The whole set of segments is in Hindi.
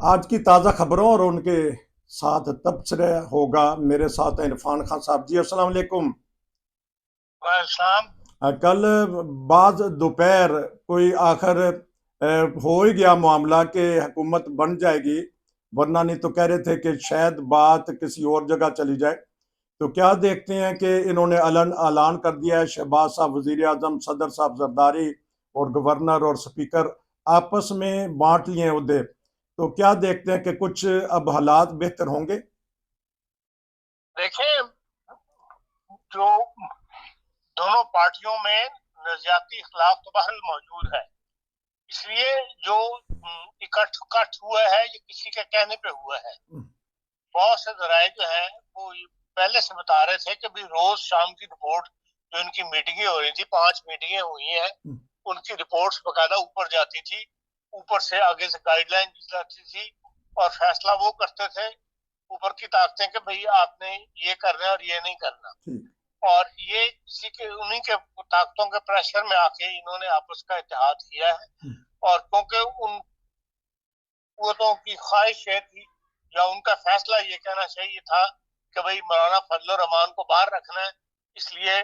आज की ताज़ा खबरों और उनके साथ तबसरे होगा। मेरे साथ हैं इरफान खान साहब जी। अस्सलाम वालेकुम। शाम। कल बाद दोपहर कोई आखिर हो ही गया मामला कि हुकूमत बन जाएगी, वरना नहीं तो कह रहे थे कि शायद बात किसी और जगह चली जाए। तो क्या देखते हैं कि इन्होंने ऐलान कर दिया है, शहबाज साहब वजीर आजम, सदर साहब जरदारी और गवर्नर और स्पीकर आपस में बांट लिए उहदे। तो क्या देखते हैं कि कुछ अब हालात बेहतर होंगे? देखें, जो दोनों पार्टियों में नजरियाती इख्लाफ तो बहरहाल मौजूद है। इसलिए जो इकट्ठ कट्ठ हुआ है ये किसी के कहने पे हुआ है। बहुत से जराए जो है वो पहले से बता रहे थे कि भाई रोज शाम की रिपोर्ट, जो इनकी मीटिंगें हो रही थी, 5 मीटिंगें हुई हैं, उनकी रिपोर्ट्स बकायदा ऊपर जाती थी। ऊपर से आगे से गाइडलाइन दी जाती थी और फैसला वो करते थे, ऊपर की ताकतें, कि भाई आपने ये करना है और ये नहीं करना। और ये किसी के उन्हीं के ताकतों के प्रेशर में आके इन्होंने आपस का इत्तेहाद किया है। और क्योंकि उन कुवतों की ख्वाहिश ये थी या उनका फैसला ये कहना चाहिए था कि भाई मौलाना फजल रहमान को बाहर रखना है, इसलिए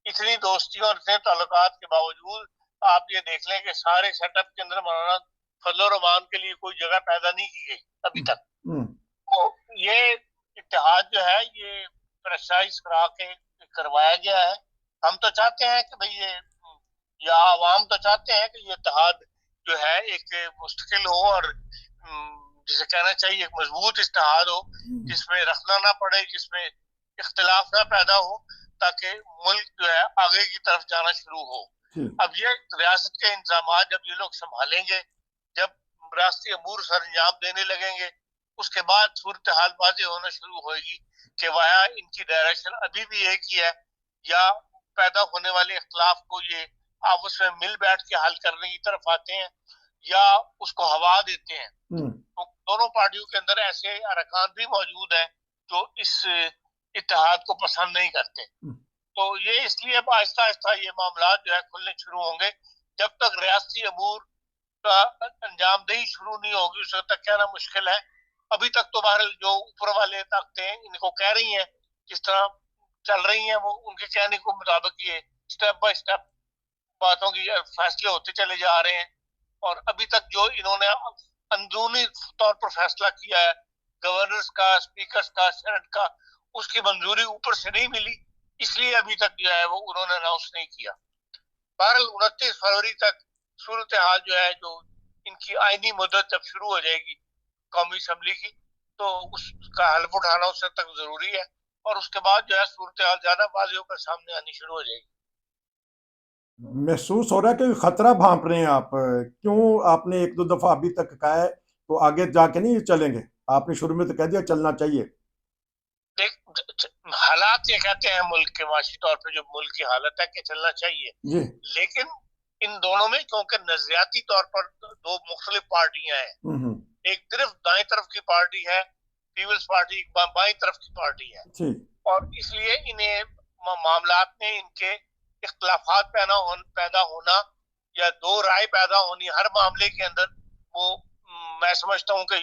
इतनी दोस्तियों और इतने ताल्लुकात के बावजूद आप ये देख लें कि सारे सेटअप के अंदर मौलाना फजल रहमान के लिए कोई जगह पैदा नहीं की गई अभी तक। तो ये इत्तेहाद जो है ये प्रेशराइज करा के करवाया गया है। हम तो चाहते हैं कि भाई ये या आवाम तो चाहते हैं कि ये इत्तेहाद जो है एक मुस्तकिल हो और जिसे कहना चाहिए एक मजबूत इत्तेहाद हो, जिसमें रखना ना पड़े, जिसमें इख्तिलाफ ना पैदा हो, ताकि मुल्क जो है आगे की तरफ जाना शुरू हो। अब ये रियासत के इंतजाम जब ये लोग संभालेंगे, जब रियासती अमूर सर अंजाम देने लगेंगे, उसके बाद सूरत हाल वाज़ेह होना शुरू होगी कि वह इनकी डायरेक्शन अभी भी एक ही है, या पैदा होने वाले इख्तलाफ को ये आपस में मिल बैठ के हल करने की तरफ आते हैं, या उसको हवा देते हैं। तो दोनों पार्टियों के अंदर ऐसे अरकान भी मौजूद हैं जो इस इत्तेहाद को पसंद नहीं करते। तो ये इसलिए अब आहिस्ता आहिस्ता ये मामला जो है खुलने शुरू होंगे। जब तक रियासती अमूर का अंजामदेही शुरू नहीं होगी उस वक्त तक कहना मुश्किल है। अभी तक तो बहरहाल जो ऊपर वाले ताकतें इनको कह रही हैं, जिस तरह चल रही हैं, वो उनके कहने के मुताबिक ये स्टेप बाय स्टेप बातों की फैसले होते चले जा रहे हैं। और अभी तक जो इन्होंने अंदरूनी तौर पर फैसला किया है, गवर्नर्स का, स्पीकर्स का, सेनेट का, उसकी मंजूरी ऊपर से नहीं मिली, इसलिए अभी तक जो है वो उन्होंने अनाउंस नहीं किया। बहरहाल 29 फरवरी तक सूरत हाल जो है, जो इनकी आईनी मुद्दत जब शुरू हो जाएगी कौमी असम्बली की, तो उसका हल्फ उठाना उससे तक जरूरी है। और उसके बाद जो है सूरत हाल ज्यादा बाजी होकर सामने आनी शुरू हो जाएगी। महसूस हो रहा है कि खतरा भांप रहे हैं आप। क्यों आपने एक दो दफा अभी तक कहा है, तो आगे जाके नहीं चलेंगे? आपने शुरू में तो कह दिया चलना चाहिए। देख, हालात ये कहते हैं मुल्क के माशी तौर पे, जो मुल्क की हालत है कि चलना चाहिए। जी। लेकिन इन दोनों में क्योंकि नजरियाती तौर पर दो मुख्तलिफ पार्टियां हैं, एक तरफ दाएं तरफ की पार्टी है पीपल्स पार्टी, बाएं तरफ की पार्टी है। जी। और इसलिए इन्हें मामलात में इनके इख्तलाफात पैदा होना या दो राय पैदा होनी हर मामले के अंदर, वो मैं समझता हूँ कि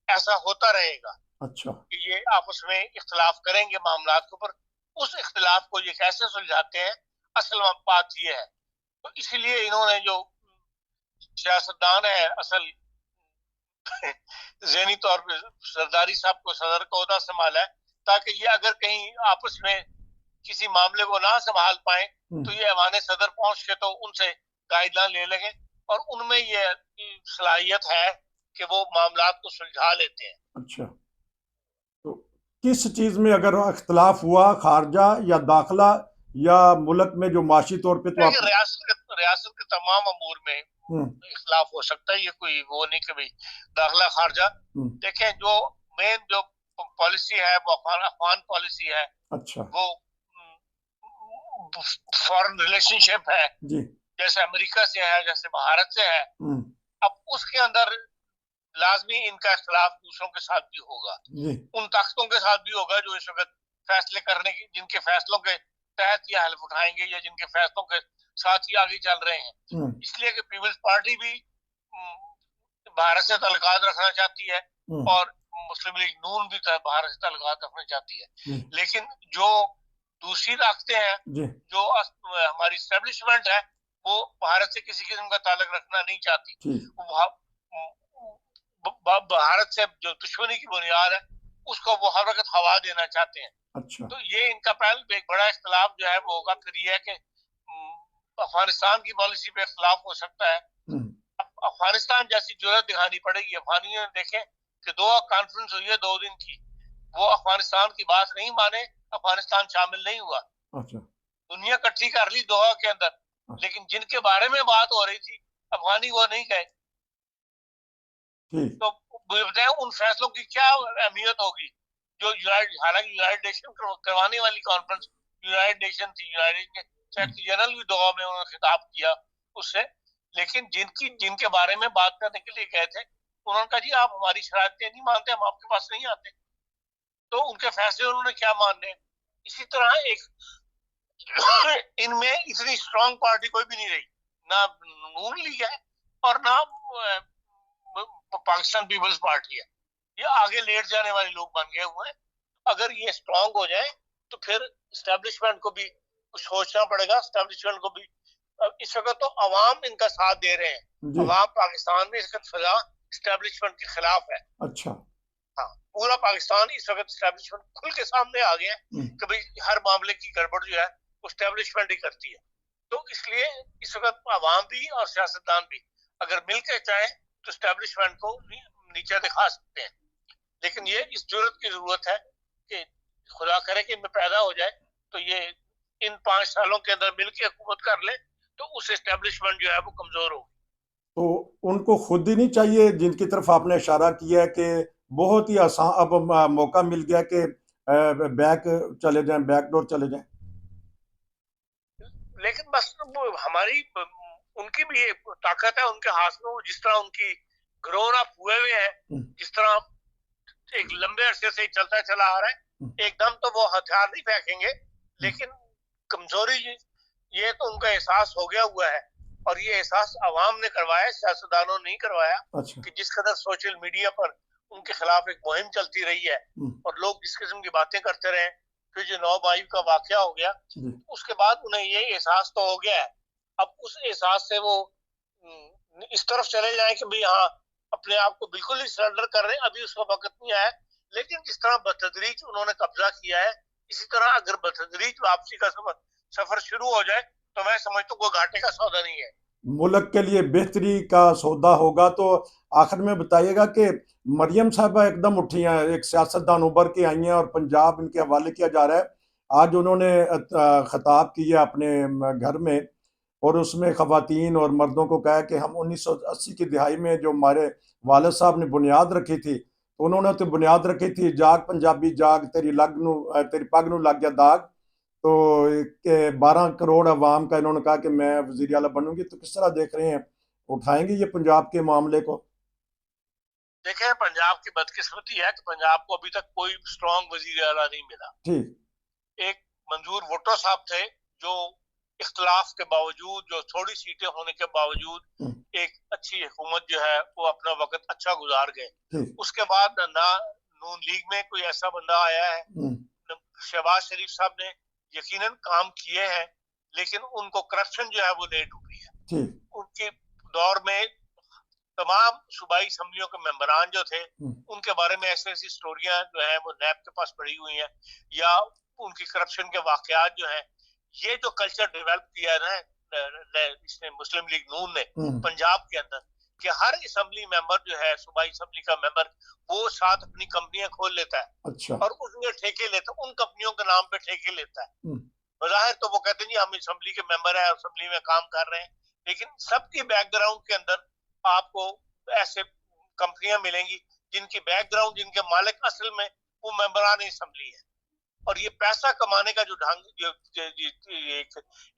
ऐसा होता रहेगा अच्छा। कि ये आपस में इख्तलाफ करेंगे मामलात के ऊपर। उस इख्तलाफ को ये कैसे सुलझाते हैं, असल बात ये है। तो इसीलिए इन्होंने जो सियासतदान है असल जहनी तौर पर सरदारी साहब को सदर का ओहदा संभाला है, ताकि ये अगर कहीं आपस में किसी मामले को ना संभाल पाए तो ये ऐवान सदर पहुंच के तो उनसे गाइडलाइन ले लेंगे, और उनमें ये सलाहियत है कि वो मामलात को सुलझा लेते हैं। अच्छा। तो किस चीज में अगर इख्तलाफ हुआ, खारजा या दाखिला या मुल्क में जो माशी तौर पे, तो आप? रियासत के तमाम अमूर में इख्तलाफ हो सकता है, ये कोई वो नहीं कि भाई दाखिला खारजा। देखें, जो मेन जो पॉलिसी है वो अफगान पॉलिसी है। अच्छा। वो फॉरेन रिलेशनशिप है, जी। जैसे अमेरिका से है, जैसे भारत से है। अब उसके अंदर लाजमी इनका इख्तलाफ दूसरों के साथ भी होगा, उन ताकतों के साथ भी होगा जो इस वक्त फैसले करने की, जिनके फैसलों के तहत ये हल्फ उठाएंगे या जिनके फैसलों के साथ ही आगे चल रहे हैं। इसलिए कि पीपल्स पार्टी भी भारत से तल्लुकात रखना चाहती है हम्म, और मुस्लिम लीग नून भी भारत से तल्लुकात रखना चाहती है। जी लेकिन जो दूसरी ताकतें हैं, जी जो हमारी स्टैब्लिशमेंट है, वो भारत से किसी किस्म का ताल्लुक रखना नहीं चाहती। ठीक वो भारत से जो दुश्मनी की बुनियाद है उसको वो हर वक्त हवा देना चाहते हैं। अच्छा तो ये इनका पहले एक बड़ा इख्तलाफ जो है वो होगा। फिर ये है कि अफगानिस्तान की पॉलिसी पे इख्तलाफ हो सकता है। हम्म, अफगानिस्तान जैसी जरूरत दिखानी पड़ेगी। अफगानियों ने देखें कि दोहा कॉन्फ्रेंस हुई है 2 दिन की, वो अफगानिस्तान की बात नहीं माने, अफगानिस्तान शामिल नहीं हुआ। अच्छा दुनिया इकट्ठी कर ली दोहा के अंदर, अच्छा, लेकिन जिनके बारे में बात हो रही थी अफगानी वो नहीं गए। ठीक तो बताएं उन फैसलों की क्या अहमियत होगी जो हालांकि यूनाइटेड नेशन करवाने वाली कॉन्फ्रेंस यूनाइटेड नेशन थी, यूनाइटेड सेक्रेटरी जनरल भी दोहा में उन्होंने खिताब किया उससे। लेकिन जिनके बारे में बात करने के लिए गए थे उन्होंने कहा जी आप हमारी शरारतें नहीं मानते, हम आपके पास नहीं आते। तो उनके फैसले उन्होंने क्या मानने। इसी तरह एक इनमें इतनी स्ट्रांग पार्टी कोई भी नहीं रही, ना नून लीग है और ना पाकिस्तान पीपल्स पार्टी है। ये आगे लेट जाने वाले लोग बन गए हुए हैं। अगर ये स्ट्रांग हो जाए तो फिर स्टैब्लिशमेंट को भी कुछ सोचना पड़ेगा। स्टैब्लिशमेंट को भी इस वक्त तो अवाम इनका साथ दे रहे हैं। जी अवाम पाकिस्तान में इस वक्त फिजा स्टैब्लिशमेंट के खिलाफ है। अच्छा हाँ, पूरा पाकिस्तान इस वक्त स्टैब्लिशमेंट खुल के सामने आ गया है कि भाई हर मामले की गड़बड़ जो है वो स्टैब्लिशमेंट ही करती है। तो इसलिए इस वक्त अवाम भी और सियासतदान भी अगर मिलकर चाहे तो स्टैब्लिशमेंट को नीचे दिखा सकते हैं। लेकिन ये इस जरूरत की जरूरत है कि खुदा करे कि इनमें पैदा हो जाए तो ये इन 5 सालों के अंदर मिलकर हुकूमत कर ले तो उस एस्टेब्लिशमेंट जो है वो कमजोर होगी। तो उनको खुद ही नहीं चाहिए, जिनकी तरफ आपने इशारा किया है कि बहुत ही आसान अब मौका मिल गया कि बैक चले जाएं, बैक डोर चले जाएं। लेकिन बस वो हमारी उनकी भी ये ताकत है उनके हाथ में। जिस तरह उनकी ग्रोन अप हुए हुए है, जिस तरह एक लंबे अरसे से चलता चला आ रहा है, एकदम तो वो हथियार नहीं फेंकेंगे। लेकिन कमजोरी ये तो उनका एहसास हो गया हुआ है और ये एहसास अवाम ने करवाया, सियासतदानों ने नहीं करवाया। अच्छा कि जिस कदर सोशल मीडिया पर उनके खिलाफ एक मुहिम चलती रही है और लोग जिस किस्म की बातें करते रहे, फिर जो 9 मई का वाकया हो गया उसके बाद उन्हें ये एहसास तो हो गया है। अब उस एहसास से वो इस तरफ चले जाए कि भाई हाँ अपने आप को बिल्कुल ही सरेंडर कर रहे हैं, अभी उसका वक्त नहीं आया। लेकिन जिस तरह बतदरीज उन्होंने कब्जा किया है, इसी तरह अगर बतदरीज वापसी का सफर शुरू हो जाए तो मैं समझता हूँ कोई घाटे का सौदा नहीं है। मुल्क के लिए बेहतरी का सौदा होगा। तो आखिर में बताइएगा कि मरियम साहबा एकदम उठी हैं, एक सियासतदान उभर के आई हैं और पंजाब इनके हवाले किया जा रहा है। आज उन्होंने खिताब किया अपने घर में और उसमें खवातीन और मर्दों को कहा कि हम 1980 की दिहाई में जो हमारे वालिद साहब ने बुनियाद रखी थी, तो उन्होंने तो बुनियाद रखी थी, जाग पंजाबी जाग तेरी लग नू तेरी पग नू लग गया दाग। तो 12 करोड़ अवाम का इन्होंने कहा कि मैं वजीर आला बनूंगी। तो किस तरह देख रहे हैं, उठाएंगे ये पंजाब के मामले को? देखें पंजाब की बदकिस्मती है कि पंजाब को अभी तक कोई स्ट्रॉन्ग वजीर आला नहीं मिला। ठीक एक मंजूर भुट्टो साहब थे जो इख्तलाफ के बावजूद, जो थोड़ी सीटें होने के बावजूद एक अच्छी हुकूमत जो है वो अपना वक्त अच्छा गुजार गए। उसके बाद ना नून लीग में कोई ऐसा बंदा आया है। शहबाज शरीफ साहब ने यकीनन काम किए हैं लेकिन उनको करप्शन जो है वो नहीं डूबी है। उनके दौर में तमाम सूबाई असम्बलियों के मेंबरान जो थे उनके बारे में ऐसी ऐसी स्टोरियां जो है वो नैब के पास पड़ी हुई हैं, या उनकी करप्शन के वाकयात जो हैं। ये जो कल्चर डेवलप किया है ना इसने मुस्लिम लीग नून ने पंजाब के अंदर, कि हर असम्बली मेंबर जो है सूबाई असम्बली का मेंबर वो साथ अपनी कंपनियां खोल लेता है। अच्छा और उसमें ठेके लेता है, उन कंपनियों के नाम पे ठेके लेता है। बज़ाहिर तो वो कहते हैं जी हम असम्बली के मेंबर है, असम्बली में काम कर रहे हैं, लेकिन सबकी बैकग्राउंड के अंदर आपको ऐसे कंपनियां मिलेंगी जिनकी बैकग्राउंड, जिनके मालिक असल में वो मेंबरान असम्बली है। और ये पैसा कमाने का जो ढंग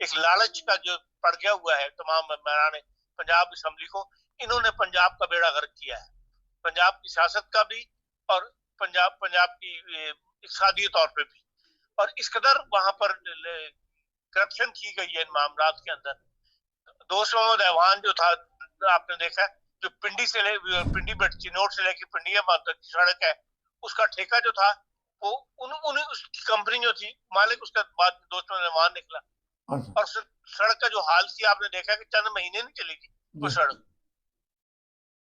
एक लालच का जो पड़ गया हुआ है तमाम मेंबरान पंजाब असम्बली को, इन्होंने पंजाब का बेड़ा गर्क किया है, पंजाब की सियासत का भी और पंजाब की इक़्तिसादी तौर पे भी। और इस कदर वहां पर करप्शन की गई है इन मामलात के अंदर। दोस्त मोहम्मद ऐवान जो था आपने देखा जो पिंडी चिनोट से लेकर पिंडिया तक की सड़क है, उसका ठेका जो था वो उन्हें उसकी कंपनी जो थी, मालिक उसके बाद दोस्तों ने वहां निकला। अच्छा। और सड़क का जो हाल किया आपने देखा कि चंद महीने नहीं चली थी वो सड़क।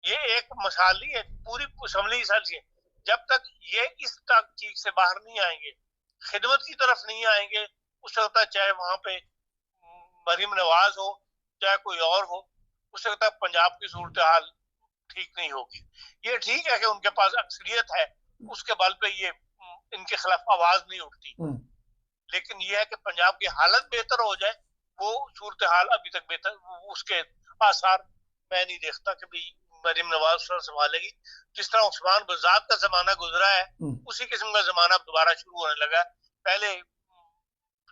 ये एक मिसाल नहीं है, पूरी असम्बली साल है। जब तक ये इस चीज से बाहर नहीं आएंगे, खिदमत की तरफ नहीं आएंगे, उस वक्त चाहे वहां पे मरीम नवाज हो चाहे कोई और हो, उस वक्त पंजाब की सूरत हाल ठीक नहीं होगी। ये ठीक है कि उनके पास अक्सरियत है, उसके बल पे ये इनके खिलाफ आवाज नहीं उठती, लेकिन ये है कि पंजाब की हालत बेहतर हो जाए, वो सूरत हाल अभी तक बेहतर, उसके आसार मैं नहीं देखता कि भाई मरीम नवाज संभालेगी। जिस तरह उस्मान बुज़दाद का जमाना गुजरा है, उसी किस्म का जमाना दोबारा शुरू होने लगा। पहले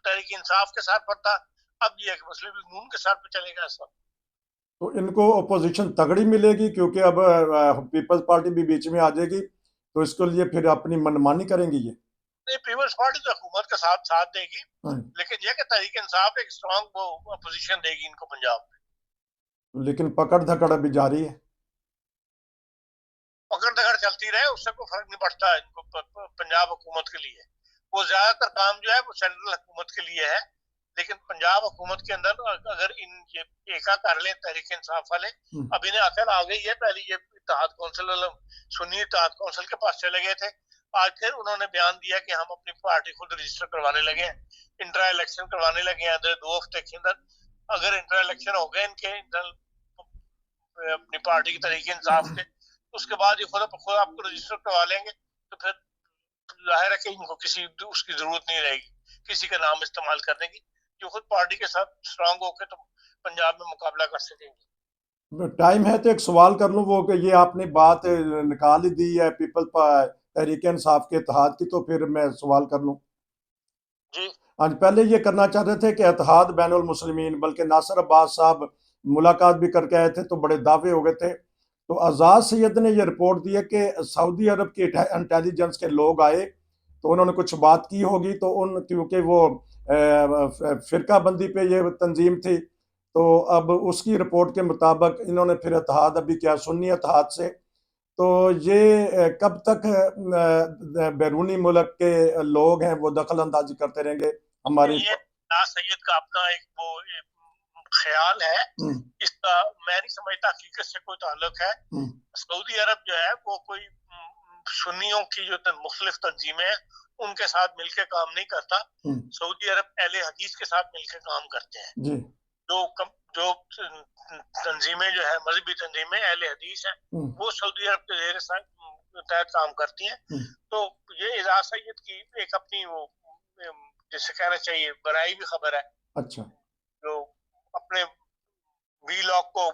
तहरीक इंसाफ के साथ पर था, अब ये मुस्लिम लीग नून के साथ पे चलेगा सब। तो इनको अपोजिशन तगड़ी मिलेगी, क्योंकि अब पीपल्स पार्टी भी बीच में आ जाएगी, तो इसके लिए फिर अपनी मनमानी करेंगी ये। नहीं, पीपल्स पार्टी तो हुकूमत का साथ देगी, लेकिन यह कि तहरीक इंसाफ एक स्ट्रांग वो अपोजिशन देगी इनको पंजाब में। लेकिन पकड़ धकड़ अभी जारी है, पकड़ दकड़ चलती रहे, उससे कोई फर्क नहीं पड़ता इनको पंजाब हुकूमत के लिए। वो ज्यादातर काम जो है वो सेंट्रल हुकूमत के लिए है, लेकिन पंजाब हुकूमत के अंदर अगर ये एका कर ले तहरीक इंसाफ वाले, अब इन्हें अकल आ गई है। पहले ये इत्तेहाद कौंसिल सुन्नी इत्तेहाद कौंसिल के पास चले गए थे, आज फिर उन्होंने बयान दिया कि हम अपनी पार्टी खुद रजिस्टर करवाने लगे हैं, इंट्रा इलेक्शन करवाने लगे हैं 2 हफ्ते के अंदर। अगर इंट्रा इलेक्शन हो गए इनके अपनी पार्टी की तहरीक इंसाफ के, उसके बाद ये खुद आपको रजिस्टर करवा लेंगे, तो फिर जाहिर है कि इनको किसी उसकी जरूरत नहीं रहेगी किसी का नाम इस्तेमाल करने की, जो खुद पार्टी के साथ स्ट्रांग होकर तो पंजाब में मुकाबला कर सकेंगे। टाइम है तो एक सवाल कर लूं, वो कि ये आपने बात निकाल ही दी है पीपल तहरीक इंसाफ के इत्तेहाद की, तो फिर मैं सवाल कर लूं जी। आज पहले ये करना चाहते थे कि इत्तेहाद बैनुल मुस्लिमीन, बल्कि नासिर अब्बास साहब मुलाकात भी करके आए थे, तो बड़े दावे हो गए थे। तो आज़ाद सैयद ने यह रिपोर्ट दी है कि सऊदी अरब के इंटेलिजेंस के लोग आए, तो उन्होंने कुछ बात की होगी, तो उन क्योंकि वो फिरका बंदी पे ये तंजीम थी, तो अब उसकी रिपोर्ट के मुताबिक इन्होंने फिर इत्तेहाद अभी किया सुन्नी इत्तेहाद से। तो ये कब तक बैरूनी मुल्क के लोग हैं वो दखल अंदाजी करते रहेंगे हमारी? ये सैयद का अपना एक वो ख्याल है, इसका मैं नहीं समझता हकीकत से कोई ताल्लुक है। सऊदी अरब जो है वो कोई सुन्नियों की जो मुख्तलिफ तंजीमें हैं उनके साथ मिलकर काम नहीं करता। सऊदी अरब अहले हदीस के साथ मिलकर काम करते हैं। जो तंजीमें जो है मजहबी तंजीमें अहले हदीस है, वो सऊदी अरब के जेर तहत काम करती हैं। तो ये एजाज सैयद की एक अपनी वो जिसे कहना चाहिए बड़ाई भी खबर है। अच्छा। जो अपने वीलॉग को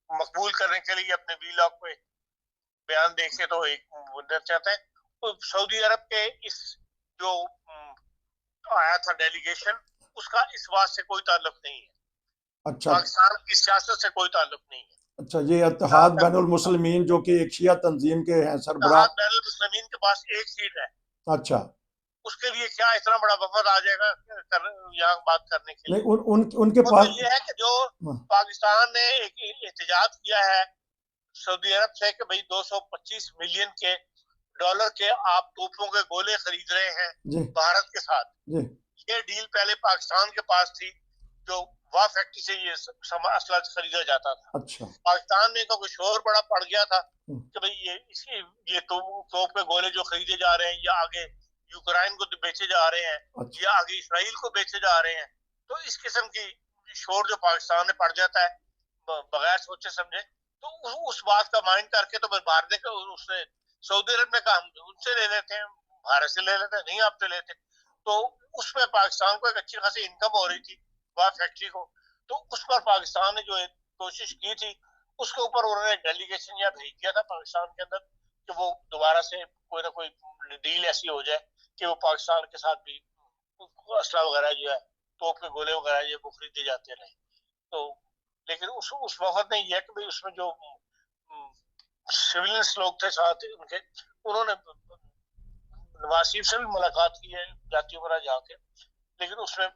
मकबूल करने के लिए अपने वीलॉग पे बयान देखे तो एक चाहते हैं, तो सऊदी अरब के इस जो आया था डेलीगेशन, उसका इस बात से कोई ताल्लुक नहीं है। अच्छा। पाकिस्तान की सियासत से कोई ताल्लुक नहीं है। अच्छा, ये इत्तेहाद बैनुल मुस्लिमीन जो कि एक शिया तंजीम के हैं सरबराह, बैनुल मुस्लिमीन के पास एक सीट है। अच्छा। उसके लिए क्या इतना बड़ा वफद आ जाएगा यहाँ बात करने के लिए? नहीं, उनके पास ये है कि जो पाकिस्तान ने एक एहतजाज किया है सऊदी अरब से कि भाई 225 मिलियन के डॉलर के आप तोपों के गोले खरीद रहे हैं भारत के साथ। ये डील पहले पाकिस्तान के पास थी, जो वाह फैक्ट्री से ये असला खरीदा जाता था। अच्छा। पाकिस्तान में कोई शोर बड़ा पड़ गया था कि भाई ये तोप के गोले जो खरीदे जा रहे हैं या आगे यूक्रेन को बेचे जा रहे हैं, अच्छा, या आगे इसराइल को बेचे जा रहे हैं, तो इस किस्म की शोर जो पाकिस्तान में पड़ जाता है बगैर सोचे समझे, तो उस बात का माइंड करके तो भारत ने उसने सऊदी अरब ने कहा हम उनसे ले लेते हैं, भारत से ले लेते हैं, नहीं आपसे लेते। तो उसमें पाकिस्तान को एक अच्छी खासी इनकम हो रही थी वाह फैक्ट्री को, तो उस पर पाकिस्तान ने जो कोशिश की थी उसके ऊपर उन्होंने डेलीगेशन या भेज दिया था पाकिस्तान के अंदर कि वो दोबारा से कोई ना कोई डील ऐसी हो जाए कि वो पाकिस्तान के साथ भी असला वगैरह जो है तोप के गोले वगैरह ये वो खरीदे जाते रहे। तो लेकिन उस वक्त नहीं है कि भाई उसमें जो सिविलियंस लोग थे साथ उनके, उन्होंने नवाज शरीफ से भी मुलाकात की है जाती उमरा जाके, लेकिन उसमें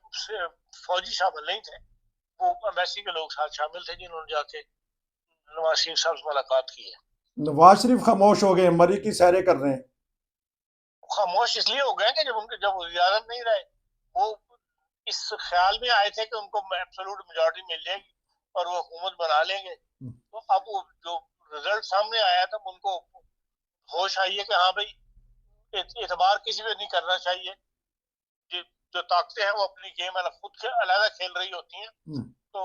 फौजी शामिल नहीं थे, वो अम्बेसी के लोग साथ शामिल थे जिन्होंने जाके नवाज शरीफ साहब से मुलाकात की है। नवाज शरीफ खामोश हो गए, मरी की सैरें कर रहे हैं। खामोश इसलिए हो गए कि जब वो इजाजत नहीं रहे, वो इस ख्याल में आए थे कि उनको एब्सोल्यूट मेजॉरिटी मिल जाएगी और वो हुकूमत बना लेंगे। तो अब वो जो रिजल्ट सामने आया था, उनको होश आई है कि हाँ भाई, एतबार किसी पे नहीं करना चाहिए। जो ताकतें हैं वो अपनी गेम अलग खुद से अलग खेल रही होती हैं। तो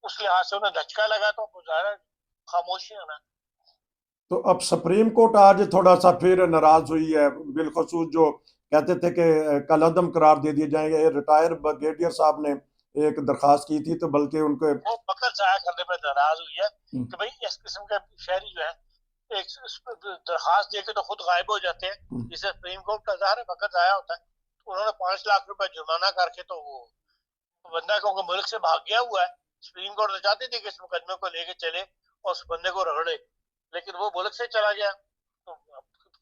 उस लिहाज से उन्हें धचका लगा, तो ज़ाहिर खामोशी है ना। तो अब सुप्रीम कोर्ट आज थोड़ा सा फिर नाराज हुई है, बिलखसूस जो कहते थे कि कलअदम करार दे दिए जाएंगे। रिटायर ब्रिगेडियर साहब ने एक दरखास्त की थी, तो बल्कि उनके वो वक्त जाया करने पर नाराज हुई है कि भाई इस किस्म के शहरी जो है एक दरखास्त दे के तो खुद गायब हो जाते हैं, जिससे सुप्रीम कोर्ट का ज़ाहिर वक्त जाया होता है। उन्होंने 5 लाख रुपए जुर्माना करके तो वो बंदा क्योंकि मुल्क से भाग गया हुआ है, सुप्रीम कोर्ट तो चाहती थी कि इस मुकदमे को लेके चले और उस बंदे को रगड़े, लेकिन वो मुल्क से चला गया। तो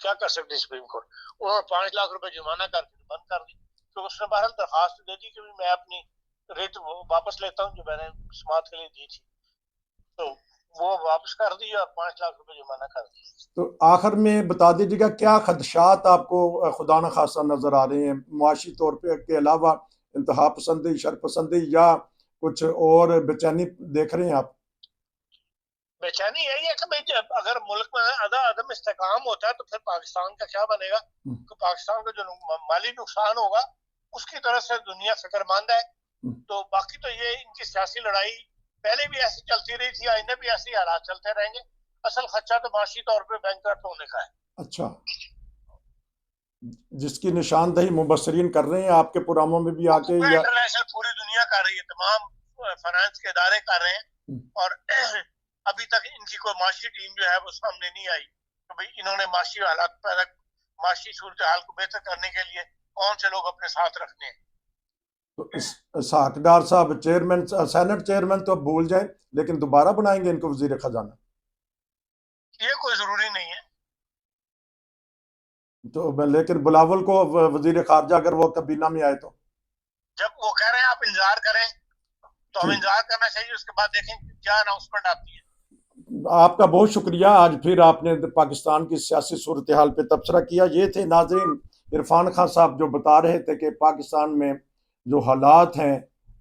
क्या कर सकती सुप्रीम कोर्ट? उन्होंने 5 लाख रुपए जुर्माना करके बंद कर दी। तो उसने बहरहाल दरखास्त दे दी कि मैं अपनी रेट वापस लेता हूँ जो मैंने समात के लिए दी थी। तो वो वापस कर दी और 5 लाख रुपए जुर्माना कर दी। तो आखिर में बता दीजिएगा क्या खदशात आपको खुदा न खासा नजर आ रहे हैं, मुआशी तौर पे के अलावा इंतहा पसंदी, शर पसंदी, या कुछ और बेचैनी देख रहे हैं आप? बेचैनी यही है कि भाई अगर मुल्क में अदम इस्तेकाम होता है तो फिर पाकिस्तान का क्या बनेगा? तो पाकिस्तान का जो माली नुकसान होगा उसकी तरफ से दुनिया फिक्रमंद है। तो बाकी तो ये इनकी सियासी लड़ाई पहले भी ऐसी चलती रही थी, आइंदा भी ऐसे हालात चलते रहेंगे। असल खर्चा तो माशी तौर पे बैंकरप्ट होने का है। अच्छा, जिसकी निशानदही मुबसरीन कर रहे हैं आपके प्रोग्रामों में भी आके, या इंटरनेशनल पूरी दुनिया कर रही है, तमाम फाइनेंस के इदारे कर रहे हैं। और अभी तक इनकी कोई माशी टीम जो है वो सामने नहीं आई तो भाई इन्होंने माशी हालात पैदा, माशी सूरत हाल को बेहतर करने के लिए कौन से लोग अपने साथ रखने हैं। तो साकडार साहब चेयरमैन, सेनेट चेयरमैन तो अब भूल जाए, लेकिन दोबारा बनाएंगे इनको वजीर खजाना? ये कोई जरूरी नहीं है। तो लेकिन बिलावल को वजीर खारजा अगर वो कबीना में आए तो? जब वो कह रहे हैं आप इंतजार करें तो हम इंतजार करना चाहिए, उसके बाद देखें क्या अनाउंसमेंट आती है। आपका बहुत शुक्रिया, आज फिर आपने पाकिस्तान की सियासी सूरत हाल पे तबसरा किया। ये थे नाजरीन इरफान खान साहब जो बता रहे थे कि पाकिस्तान में जो हालात हैं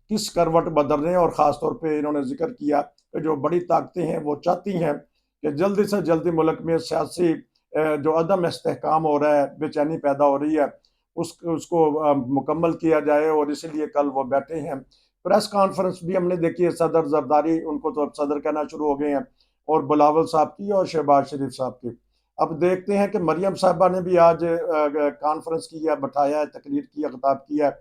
किस करवट बदल रहे हैं, और ख़ास तौर पे इन्होंने जिक्र किया कि जो बड़ी ताकतें हैं वो चाहती हैं कि जल्दी से जल्दी मुल्क में सियासी जो अदम इस्तेहकाम हो रहा है, बेचैनी पैदा हो रही है, उसको मुकम्मल किया जाए। और इसीलिए कल वो बैठे हैं। प्रेस कॉन्फ्रेंस भी हमने देखी है, सदर जरदारी, उनको तो अब सदर कहना शुरू हो गए हैं, और बिलावल साहब की और शहबाज शरीफ साहब की। अब देखते हैं कि मरियम साहबा ने भी आज कॉन्फ्रेंस की है, बैठाया है, तकरीर की है, खिताब किया है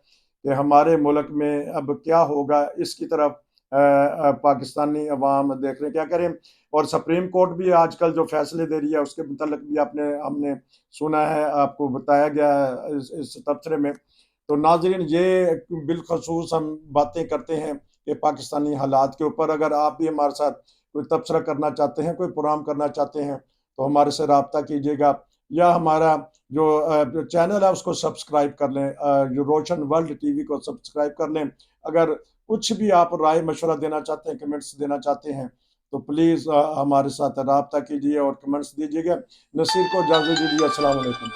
कि हमारे मुल्क में अब क्या होगा, इसकी तरफ पाकिस्तानी अवाम देख रहे हैं क्या करें। और सुप्रीम कोर्ट भी आजकल जो फैसले दे रही है उसके मुतल्लिक भी हमने सुना है, आपको बताया गया है इस तबसरे में। तो नाजरीन, ये बिलखसूस हम बातें करते हैं कि पाकिस्तानी हालात के ऊपर। अगर आप भी हमारे साथ कोई तबसरा करना चाहते हैं, कोई प्रोग्राम करना चाहते हैं, तो हमारे से रब्ता कीजिएगा, या हमारा जो चैनल है उसको सब्सक्राइब कर लें, जो रोशन वर्ल्ड टीवी को सब्सक्राइब कर लें। अगर कुछ भी आप राय मशवरा देना चाहते हैं, कमेंट्स देना चाहते हैं, तो प्लीज़ हमारे साथ रब्ता कीजिए और कमेंट्स दीजिएगा। नसीर को इजाज़त दीजिए। अस्सलाम वालेकुम।